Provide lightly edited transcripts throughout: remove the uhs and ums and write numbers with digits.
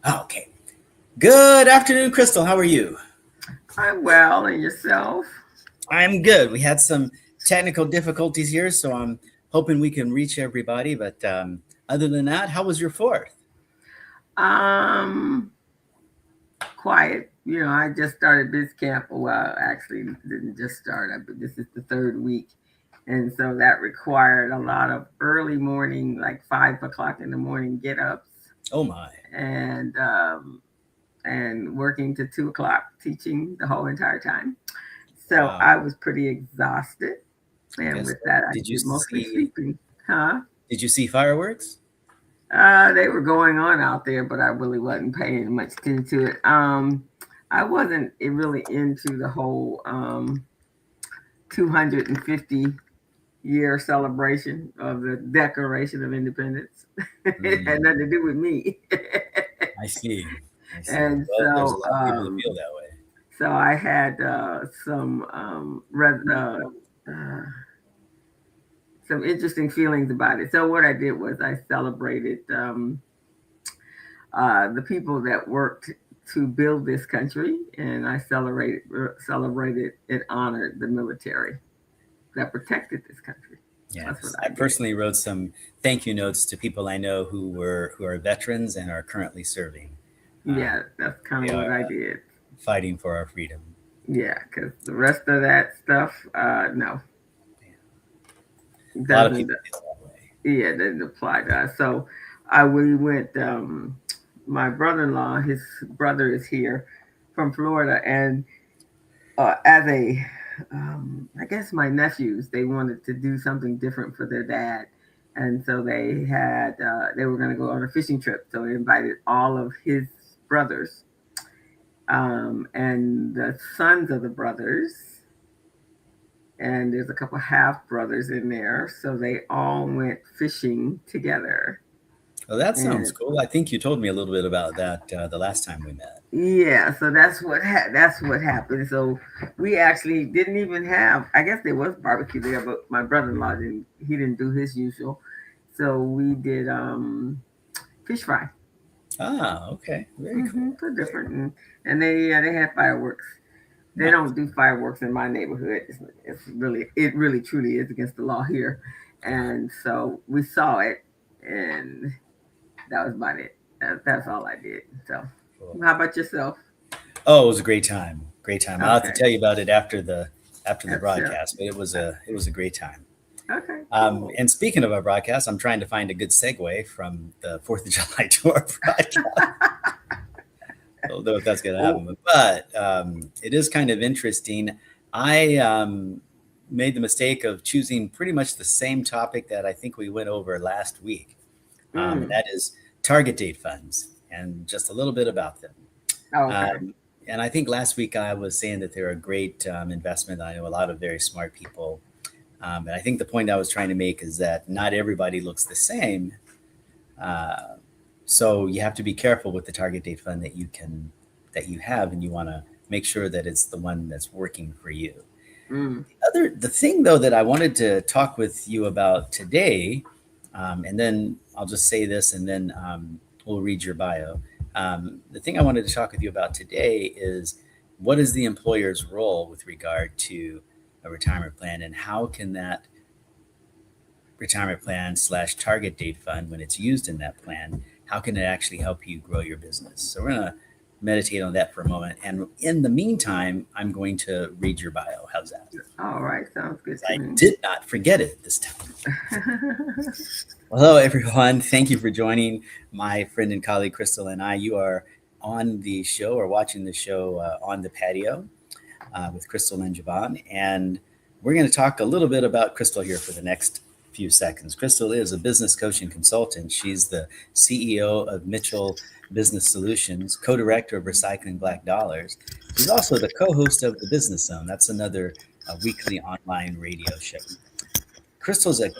Oh, okay. Good afternoon, Crystal. How are you? I'm well, and yourself? I'm good. We had some technical difficulties here, so I'm hoping we can reach everybody. But other than that, how was your fourth? Um, Quiet. I just started this camp. Well, actually, didn't just start. But this is the third week, and so that required a lot of early morning, like 5 o'clock in the morning, get ups, Oh my! and um, and working to 2 o'clock, teaching the whole entire time. So Wow. I was pretty exhausted, I and guess with so. that, I Did you did mostly see? sleeping. Huh? Did you see fireworks? They were going on out there, but I really wasn't paying much attention to it. I wasn't really into the whole 250-year celebration of the Declaration of Independence. It had Mm, nothing to do with me. I see. I see. and Well, there's a so, lot of people that feel that way. so I had some interesting feelings about it. So what I did was I celebrated the people that worked to build this country, and I celebrated and honored the military that protected this country. That's what Yes, I I did. personally wrote some thank you notes to people I know who are veterans and are currently serving. Um, Yeah, that's kind they of are what I did. fighting for our freedom. Yeah, because the rest of that stuff, no, A lot of doesn't. people feel that way. Yeah, doesn't apply to us. So, I we went. My brother-in-law, his brother is here from Florida, and as a I guess my nephews, they wanted to do something different for their dad, and so they were going to go on a fishing trip. So they invited all of his brothers, and the sons of the brothers, and there's a couple half brothers in there. So they all went fishing together, Well, that sounds and cool. I think you told me a little bit about that the last time we met. yeah, so that's what happened. So we actually didn't even have. I guess there was barbecue there, but my brother-in-law didn't. He didn't do his usual. So we did fish fry. Ah, okay, very cool. So Very different, and they had fireworks. They nice. don't do fireworks in my neighborhood. It really truly is against the law here, and so we saw it, and that was about it. That's all I did. So Cool. how about yourself? Oh, it was a great time. Great time. I'll have to Okay, tell you about it after the that's it. broadcast, but it was a great time. Okay, cool. And speaking of our broadcast, I'm trying to find a good segue from the Fourth of July to our broadcast. I don't know if that's going to Oh, happen, but it is kind of interesting. I made the mistake of choosing pretty much the same topic that I think we went over last week, and mm, that is target date funds and just a little bit about them. okay. Um, and I think last week I was saying that they're a great investment. I know a lot of very smart people. And I think the point I was trying to make is that not everybody looks the same. Uh, so you have to be careful with the target date fund that you have, and you want to make sure that it's the one that's working for you. Mm, The thing though that I wanted to talk with you about today, and then I'll just say this, and then we'll read your bio. The thing I wanted to talk with you about today is what is the employer's role with regard to a retirement plan, and how can that retirement plan slash target date fund, when it's used in that plan, how can it actually help you grow your business? So we're going to meditate on that for a moment. And in the meantime, I'm going to read your bio. How's that? all right, sounds good 'Cause to I me. did not forget it this time. Hello, everyone. Thank you for joining my friend and colleague Crystal and I. You are on the show or watching the show on the patio with Crystal and Jevon. And we're going to talk a little bit about Crystal here for the next few seconds. Crystal is a business coach and consultant. She's the CEO of Mitchell Business Solutions, co director of Recycling Black Dollars. She's also the co host of The Business Zone. That's another weekly online radio show. Crystal's an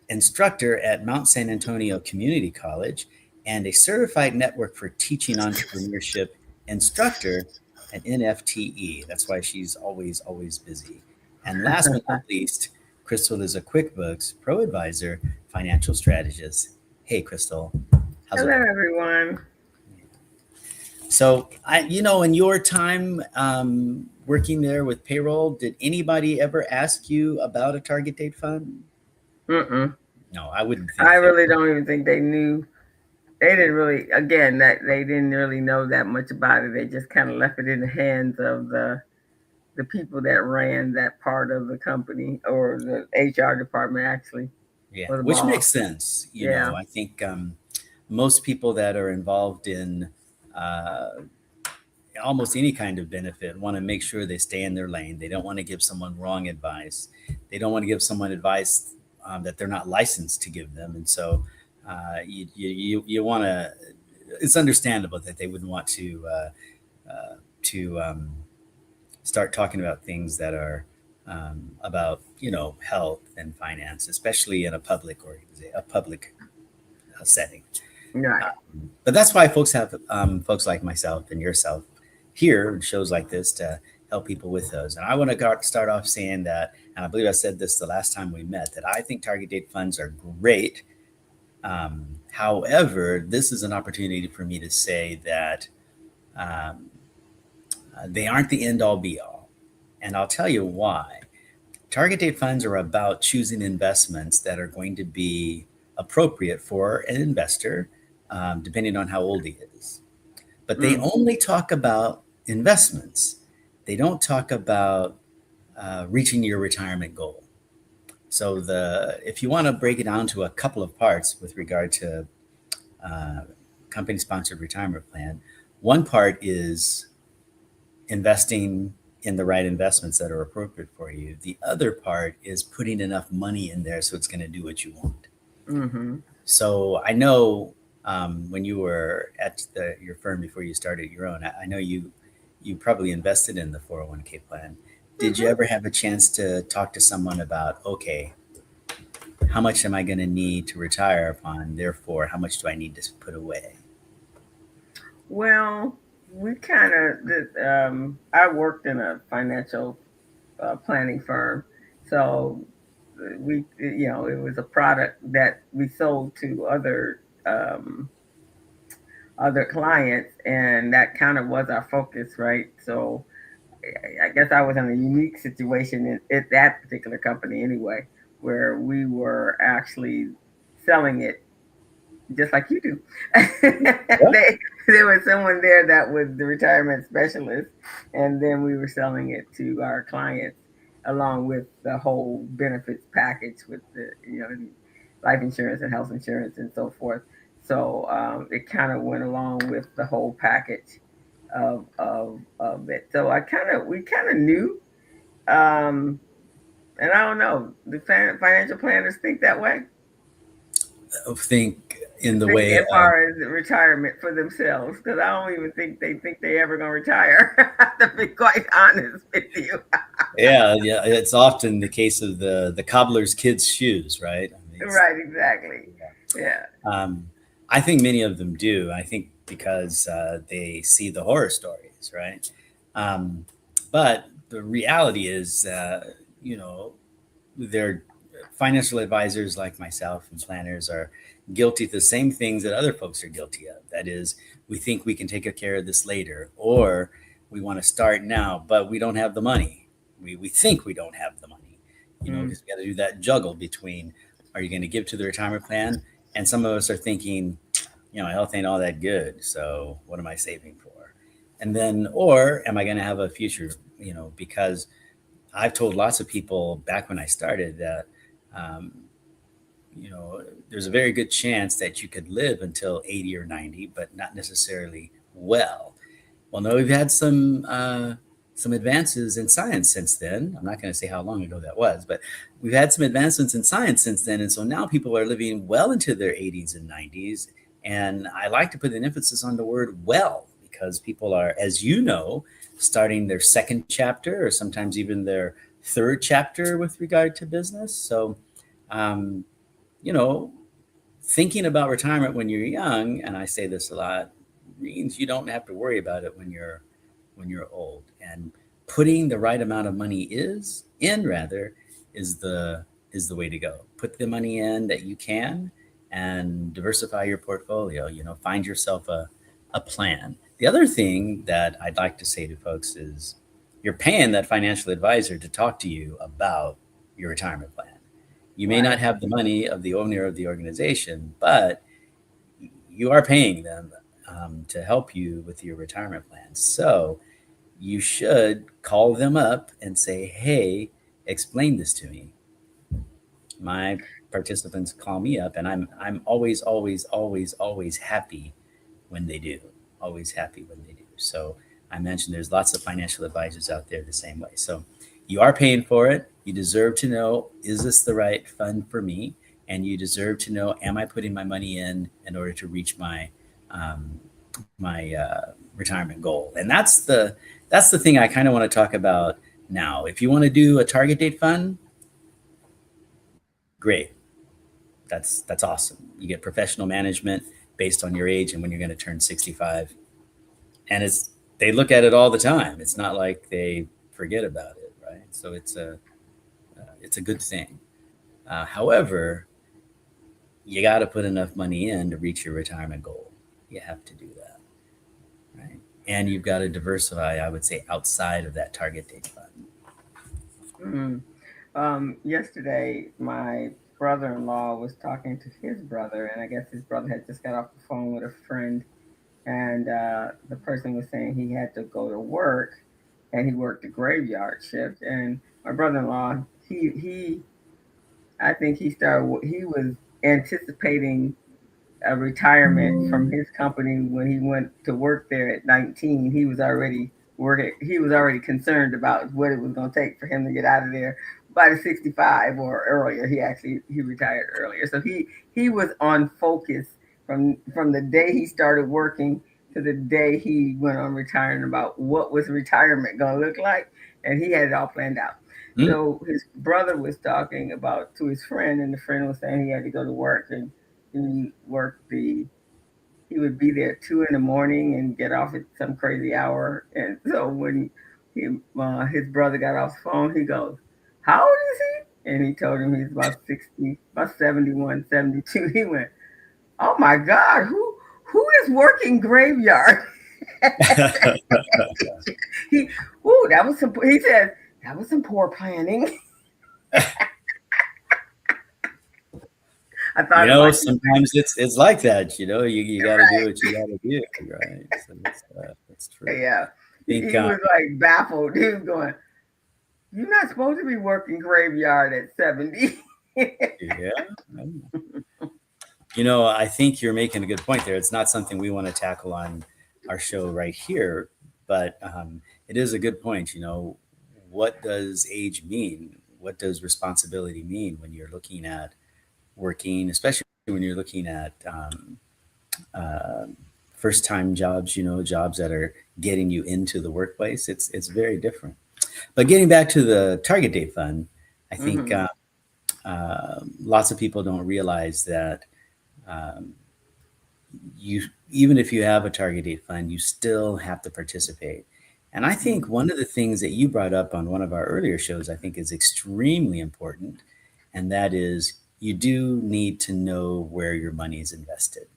instructor at Mount San Antonio Community College and a certified network for teaching entrepreneurship instructor an NFTE. That's why she's always busy. And last but not least, Crystal is a QuickBooks Pro Advisor financial strategist. Hey, Crystal, how's it Hello, going? everyone. So in your time working there with payroll, did anybody ever ask you about a target date fund? Mm-mm. No, I wouldn't I think they really would. don't even think they knew. They didn't really, again, that they didn't really know that much about it. They just kind of left it in the hands of the people that ran that part of the company, or the HR department actually, Yeah, or the which boss. makes sense. Yeah. I think most people that are involved in uh, almost any kind of benefit want to make sure they stay in their lane. They don't want to give someone wrong advice. They don't want to give someone advice that they're not licensed to give them. And so you want to. It's understandable that they wouldn't want to start talking about things that are about health and finance, especially in a public organization, a public setting. Right. But that's why folks have folks like myself and yourself here in shows like this to help people with those. And I want to start off saying that, and I believe I said this the last time we met, that I think target date funds are great. However, this is an opportunity for me to say that um, they aren't the end all be all. And I'll tell you why. Target date funds are about choosing investments that are going to be appropriate for an investor, depending on how old he is. But they Mm. only talk about investments. They don't talk about reaching your retirement goal. So if you want to break it down to a couple of parts with regard to uh, company sponsored retirement plan, one part is investing in the right investments that are appropriate for you. The other part is putting enough money in there so it's going to do what you want. Mm-hmm. So I know when you were at your firm before you started your own, I know you probably invested in the 401k plan. Did you Mm-hmm. ever have a chance to talk to someone about, okay, how much am I going to need to retire upon? Therefore, how much do I need to put away? Well, we kind of, I worked in a financial planning firm, so it was a product that we sold to other clients, and that kind of was our focus, right? So I guess I was in a unique situation at that particular company anyway, where we were actually selling it just like you do. Yeah. There was someone there that was the retirement specialist, and then we were selling it to our clients along with the whole benefits package with the life insurance and health insurance and so forth. So it kind of went along with the whole package of it. So we kind of knew, um, and I don't know, the financial planners think that way. Think in the Think way as of, far as retirement for themselves, because I don't even think they ever gonna retire. To be quite honest with you. yeah, yeah, it's often the case of the cobbler's kid's shoes, right? I mean, Right, exactly. Yeah. Um, I think many of them do. I think because they see the horror stories, right? Um, but the reality is, you know, their financial advisors like myself and planners are guilty of the same things that other folks are guilty of. That is, we think we can take care of this later, or we want to start now, but we don't have the money. We think we don't have the money, Mm. because we got to do that juggle between, are you going to give to the retirement plan? And some of us are thinking, health ain't all that good. So what am I saving for? And then, or am I going to have a future? Because I've told lots of people back when I started that, um, there's a very good chance that you could live until 80 or 90, but not necessarily well. Well, no, we've had some advances in science since then. I'm not going to say how long ago that was, but we've had some advancements in science since then, and so now people are living well into their 80s and 90s. And I like to put an emphasis on the word "well" because people are, as you know, starting their second chapter or sometimes even their third chapter with regard to business. So, um, you know, thinking about retirement when you're young, and I say this a lot, means you don't have to worry about it when you're old. And putting the right amount of money is the way to go. Put the money in that you can and diversify your portfolio. Find yourself a a plan. The other thing that I'd like to say to folks is you're paying that financial advisor to talk to you about your retirement plan. You may not Right. have the money of the owner of the organization, but you are paying them to help you with your retirement plan. So you should call them up and say, hey, explain this to me. My participants call me up, and I'm always, always, always, always happy when they do. Always happy when they do. So I mentioned there's lots of financial advisors out there the same way. So you are paying for it. You deserve to know, is this the right fund for me? And you deserve to know, am I putting my money in order to reach um, my retirement goal? And that's the thing I kind of want to talk about now. If you want to do a target date fund, great. That's awesome. You get professional management based on your age and when you're going to turn 65. And they look at it all the time. It's not like they forget about it, right? So it's a good thing. However, you got to put enough money in to reach your retirement goal. You have to do that, right? And you've got to diversify, I would say, outside of that target date fund. Mm. Yesterday, my brother-in-law was talking to his brother, and I guess his brother had just got off the phone with a friend, and the person was saying he had to go to work, and he worked a graveyard shift. And my brother-in-law, he, I think he was anticipating a retirement from his company when he went to work there at 19. He was already working. He was already concerned about what it was going to take for him to get out of there by the 65 or earlier. He retired earlier, so he was on focus from the day he started working to the day he went on retiring about what was retirement going to look like, and he had it all planned out. Mm. So his brother was talking about to his friend, and the friend was saying he had to go to work, and he worked he would be there 2 in the morning and get off at some crazy hour. And so when his brother got off the phone, he goes, "How old is he?" And he told him he's about 60, about 71, 72. He went, "Oh my God, who is working graveyard?" he, that was some. He said that was some poor planning. I thought about you. Sometimes it's like that. You got to do what you got to do, right? So that's true. Yeah, I think, he was like baffled. He was going, "You're not supposed to be working graveyard at 70." yeah. I think you're making a good point there. It's not something we want to tackle on our show right here, but it is a good point. What does age mean? What does responsibility mean when you're looking at working, especially when you're looking at uh, first time jobs, jobs that are getting you into the workplace? It's very different. But getting back to the target date fund, I think Hmm. lots of people don't realize that um, you even if you have a target date fund, you still have to participate. And I think one of the things that you brought up on one of our earlier shows, I think is extremely important, and that is you do need to know where your money is invested.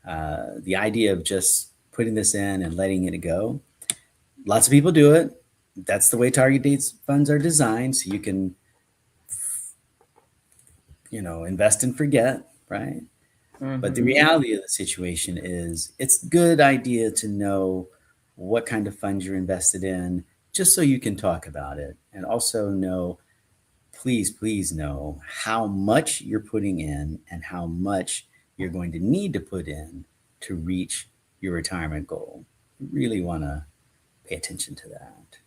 The idea of just putting this in and letting it go, lots of people do it. That's the way target dates funds are designed, so you can, invest and forget, right? But the Hmm. reality of the situation is it's a good idea to know what kind of funds you're invested in, just so you can talk about it. And also know, please, please know how much you're putting in and how much you're going to need to put in to reach your retirement goal. You really want to pay attention to that.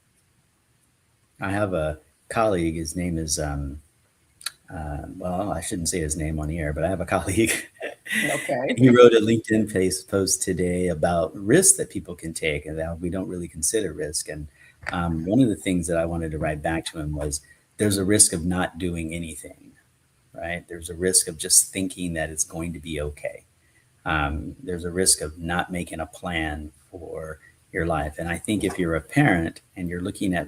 I have a colleague, his name is, well, I shouldn't say his name on the air, but I have a colleague. Okay. And he wrote a LinkedIn post today about risks that people can take and how we don't really consider risk. And one of the things that I wanted to write back to him was there's a risk of not doing anything, right? There's a risk of just thinking that it's going to be okay. There's a risk of not making a plan for your life. And I think if you're a parent and you're looking at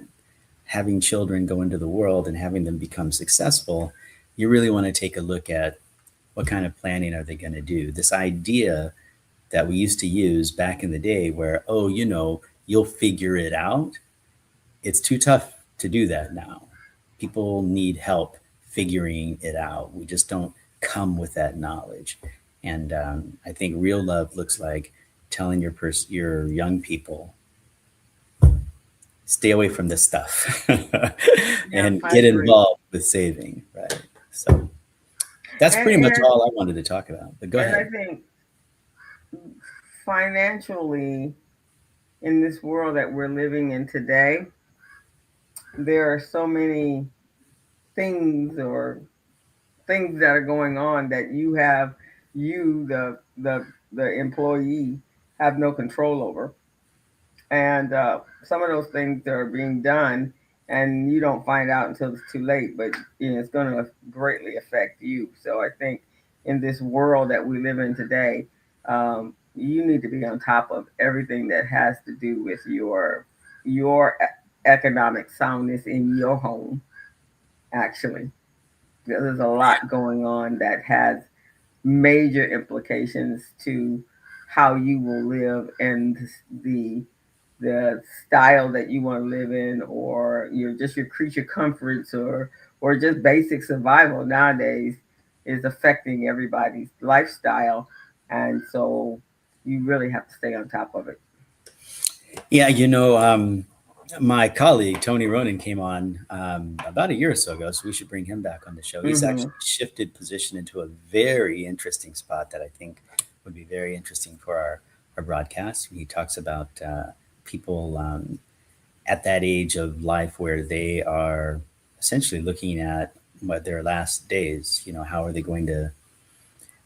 having children go into the world and having them become successful, you really want to take a look at what kind of planning are they going to do. This idea that we used to use back in the day where, oh, you'll figure it out. It's too tough to do that now. People need help figuring it out. We just don't come with that knowledge. And I think real love looks like telling your young people, stay away from this stuff Yeah, and I get agree. involved with saving, right? So that's And pretty much and all I wanted to talk about. But go and I ahead. think financially, in this world that we're living in today, there are so many things or things that are going on that you the employee have no control over, and some of those things are being done, and you don't find out until it's too late. But it's going to greatly affect you. So I think in this world that we live in today, you need to be on top of everything that has to do with your economic soundness in your home. Actually, there's a lot going on that has major implications to how you will live and the the style that you want to live in, or your creature comforts, or just basic survival nowadays is affecting everybody's lifestyle, and so you really have to stay on top of it. Yeah, my colleague Tony Ronan came on about a year or so ago, so we should bring him back on the show. He's Hmm. actually shifted position into a very interesting spot that I think would be very interesting for our broadcast. He talks about people at that age of life where they are essentially looking at what their last days. How are they going to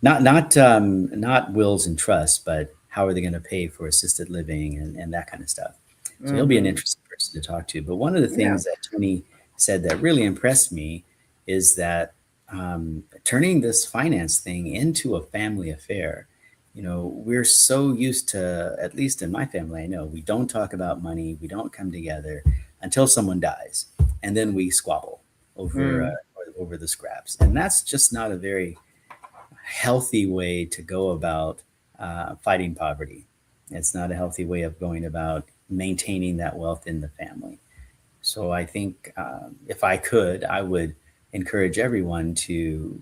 not wills and trusts, but how are they going to pay for assisted living and that kind of stuff. So he'll be an Hmm. interesting person to talk to. But one of the Yeah. things that Tony said that really impressed me is that turning this finance thing into a family affair. We're so used to, at least in my family, I know we don't talk about money, we don't come together until someone dies, and then we squabble over Mm. over the scraps, and that's just not a very healthy way to go about fighting poverty. It's not a healthy way of going about maintaining that wealth in the family. So I think if I could, I would encourage everyone to,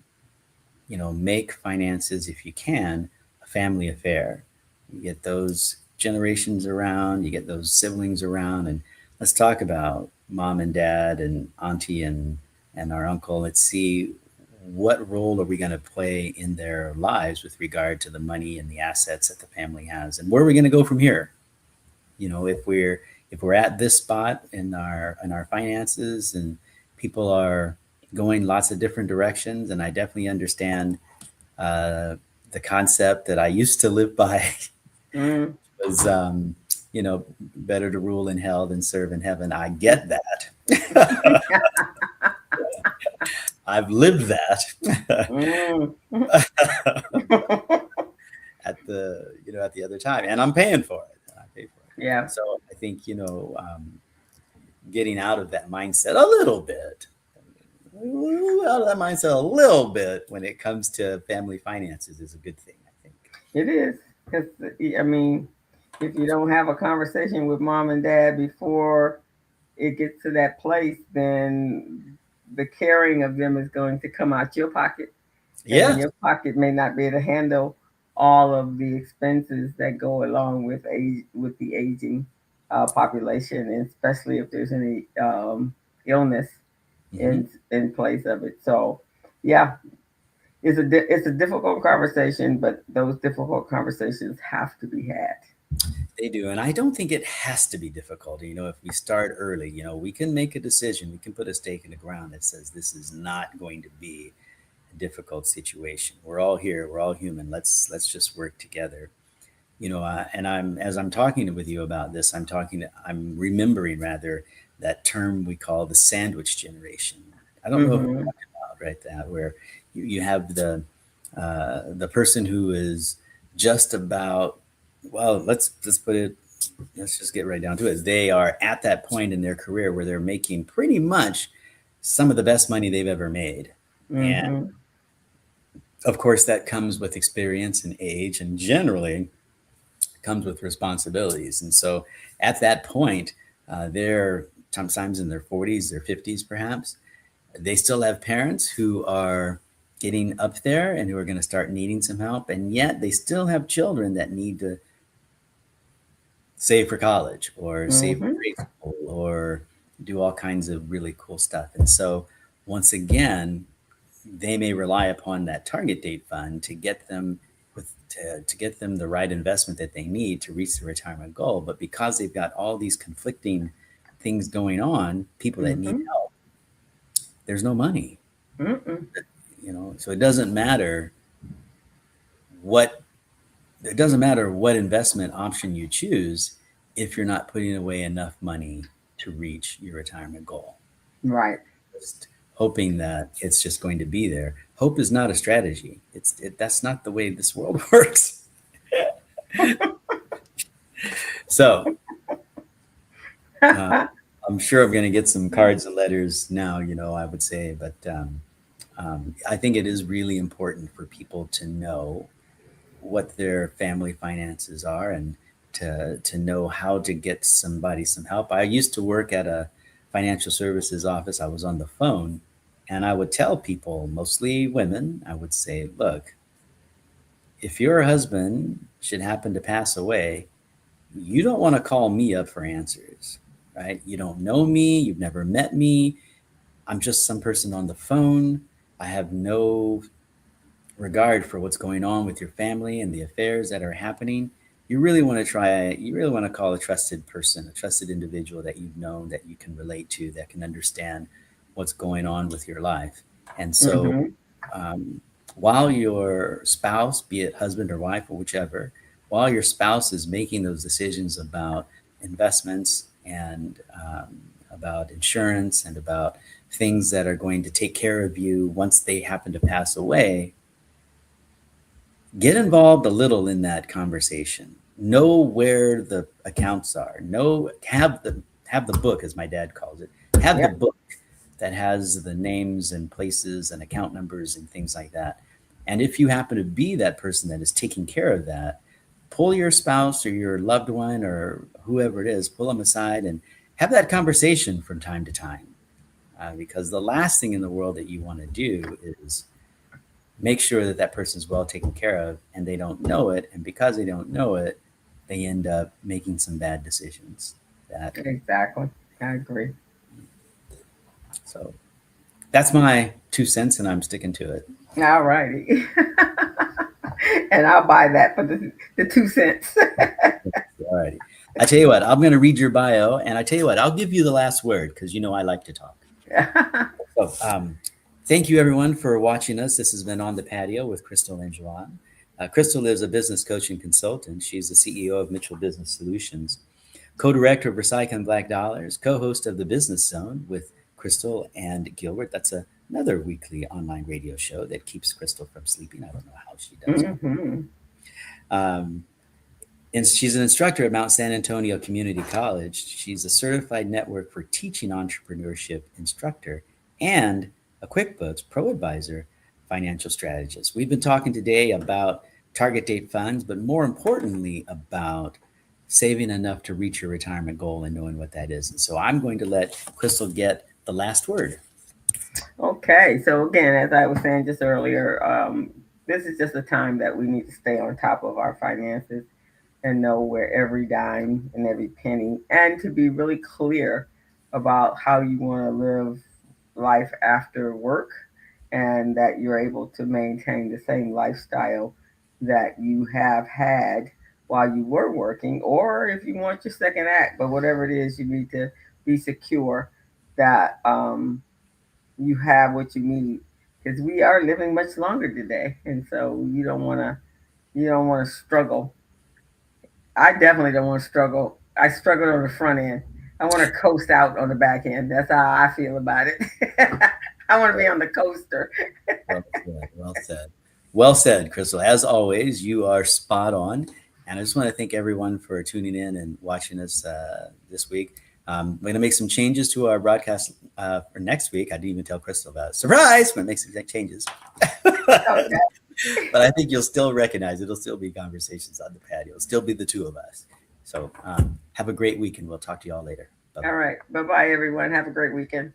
make finances, if you can, a family affair. You get those generations around, you get those siblings around, and let's talk about mom and dad and auntie and our uncle. Let's see what role are we going to play in their lives with regard to the money and the assets that the family has, and where are we going to go from here. If we're at this spot in our finances, and people are going lots of different directions, and I definitely understand uh, the concept that I used to live by Mm. was you know better to rule in hell than serve in heaven. I get that. I've lived that Mm. at the other time, and I'm paying for it. And I pay for it. Yeah, So I think getting out of that mindset a little bit, out of that mindset a little bit when it comes to family finances is a good thing, I think. it is. Because I mean, if you don't have a conversation with mom and dad before it gets to that place, then the caring of them is going to come out your pocket, and Yeah. your pocket may not be able to handle all of the expenses that go along with the aging population, and especially if there's any illness Hmm. in place of it. So, yeah, it's a difficult conversation, but those difficult conversations have to be had. They do. And I don't think it has to be difficult. If we start early, we can make a decision. We can put a stake in the ground that says this is not going to be a difficult situation. We're all here. We're all human. Let's just work together. And as I'm talking with you about this, I'm remembering rather that term we call the sandwich generation. I don't know if we Hmm. talked about right that where you have the person who is just about, well, let's put it, let's just get right down to it. They are at that point in their career where they're making pretty much some of the best money they've ever made. And Hmm. of course, that comes with experience and age. And generally, comes with responsibilities. And so at that point, they're sometimes in their 40s, their 50s, perhaps. They still have parents who are getting up there and who are going to start needing some help. And yet they still have children that need to save for college or save for Mm-hmm. grade school or do all kinds of really cool stuff. And so once again, they may rely upon that target date fund to get them to get them the right investment that they need to reach the retirement goal. But because they've got all these conflicting things going on, people that need Mm-hmm. help, there's no money. Mm-mm. So what it doesn't matter what investment option you choose if you're not putting away enough money to reach your retirement goal. Right. Just hoping that it's just going to be there. Hope is not a strategy. That's not the way this world works. So uh, I'm sure I'm going to get some cards and letters now. I would say, but I think it is really important for people to know what their family finances are and to know how to get somebody some help. I used to work at a financial services office. I was on the phone and I would tell people, mostly women, I would say, look, if your husband should happen to pass away, you don't want to call me up for answers, right? You don't know me, you've never met me. I'm just some person on the phone. I have no regard for what's going on with your family and the affairs that are happening. You really want to call a trusted person, a trusted individual that you've known, that you can relate to, that can understand what's going on with your life. And so Mm-hmm. um, while your spouse, be it husband or wife or whichever, while your spouse is making those decisions about investments and about insurance and about things that are going to take care of you once they happen to pass away, get involved a little in that conversation. Know where the accounts are. Have the book, as my dad calls it. Have the Yep. book that has the names and places and account numbers and things like that. And if you happen to be that person that is taking care of that, pull your spouse or your loved one or whoever it is, pull them aside and have that conversation from time to time. Because the last thing in the world that you want to do is make sure that that person is well taken care of and they don't know it. And because they don't know it, they end up making some bad decisions. That Exactly. I agree. So that's my 2 cents and I'm sticking to it. All righty. And I'll buy that for the 2 cents. All righty. I tell you what, I'm going to read your bio and I tell you what, I'll give you the last word because I like to talk. So thank you everyone for watching us. This has been On the Patio with Crystal and Jevon. Crystal is a business coach and consultant. She's the CEO of Mitchell Business Solutions, co-director of Recycling Black Dollars, co-host of The Business Zone with Crystal and Gilbert. That's another weekly online radio show that keeps Crystal from sleeping. I don't know how she does it. Mm-hmm. Um, and she's an instructor at Mount San Antonio Community College. She's a certified network for teaching entrepreneurship instructor and a QuickBooks Pro Advisor financial strategist. We've been talking today about target date funds, but more importantly about saving enough to reach your retirement goal and knowing what that is. And so I'm going to let Crystal get the last word. Okay, so again, as I was saying just earlier, this is just a time that we need to stay on top of our finances and know where every dime and every penny, and to be really clear about how you want to live life after work, and that you're able to maintain the same lifestyle that you have had while you were working, or if you want your second act, but whatever it is, you need to be secure that you have what you need, because we are living much longer today, and so you don't want to struggle. I definitely don't want to struggle. I struggled on the front end. I want to coast out on the back end. That's how I feel about it. I want to be on the coaster. Well said. Well said. Well said, Crystal. As always, you are spot on. And I just want to thank everyone for tuning in and watching us this week. We're going to make some changes to our broadcast for next week. I didn't even tell Crystal about it. Surprise! We're going to make some changes. Okay. But I think you'll still recognize it. It'll still be conversations on the patio. It'll still be the two of us. So have a great weekend. We'll talk to you all later. Bye All bye. right. Bye bye, everyone. Have a great weekend.